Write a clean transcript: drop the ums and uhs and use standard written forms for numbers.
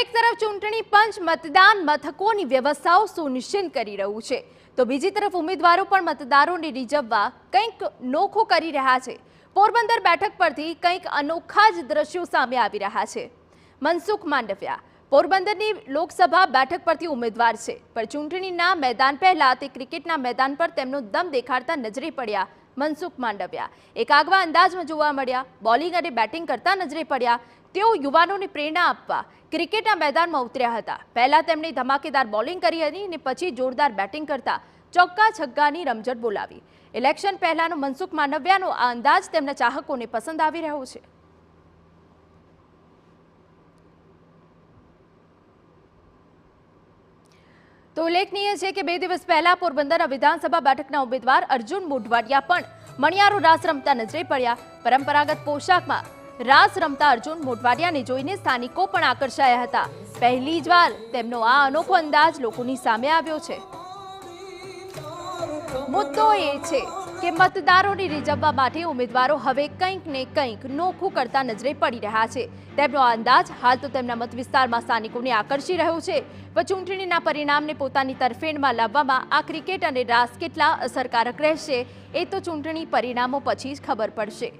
એક તરફ ચૂંટણી પંચ મતદાન મથકોની વ્યવસ્થાઓ સુનિશ્ચિત કરી રહ્યું છે, તો બીજી તરફ ઉમેદવારો પણ મતદારોને રીઝવવા કંઈક નોખું કરી રહ્યા છે। પોરબંદર બેઠક પરથી કંઈક અનોખા જ દ્રશ્યો સામે આવી રહ્યા છે। મનસુખ માંડવિયા પોરબંદરની લોકસભા બેઠક પરથી ઉમેદવાર છે, પણ ચૂંટણીના મેદાન પહેલા તે ક્રિકેટના મેદાન પર તેમનો દમ દેખાડતા નજરે પડ્યા। મનસુખ માંડવિયા એક આગવા અંદાજમાં જોવા મળ્યા, બોલિંગ અને બેટિંગ કરતા નજરે પડ્યા। તેઓ યુવાનોને પ્રેરણા આપવા ક્રિકેટના મેદાનમાં ઉતર્યા હતા। પહેલા તેમણે ધમાકેદાર બોલિંગ કરી હતી અને પછી જોરદાર બેટિંગ કરતા ચોક્કા છગ્ગાની રમઝટ બોલાવી। ઇલેક્શન પહેલાનો મનસુખ માંડવિયાનો આ અંદાજ તેમના ચાહકોને પસંદ આવી રહ્યો છે। તો ઉલ્લેખનીય છે કે 2 દિવસ પહેલા પોરબંદરના વિધાનસભા બેઠકના ઉમેદવાર અર્જુન મોઢવાડિયા પણ મણિયારો રાસ રમતા નજરે પડ્યા। પરંપરાગત પોશાકમાં રાસ રમતા અર્જુન મોઢવાડિયાને જોઈને સ્થાનિકો પણ આકર્ષાયા હતા। પહેલી જ વાર તેમનો આ અનોખો અંદાજ લોકોની સામે આવ્યો છે। મુદ્દો એ છે કે મતદારોને રીઝવવા માટે ઉમેદવારો હવે કંઈક ને કંઈક નોખું કરતા નજરે પડી રહ્યા છે। તેમનો આ અંદાજ હાલ તો તેમના મત વિસ્તારમાં સ્થાનિકોને આકર્ષી રહ્યો છે, પણ ચૂંટણીના પરિણામને પોતાની તરફેણમાં લાવવામાં આ ક્રિકેટ અને રાસ કેટલા અસરકારક રહેશે એ તો ચૂંટણી પરિણામો પછી જ ખબર પડશે।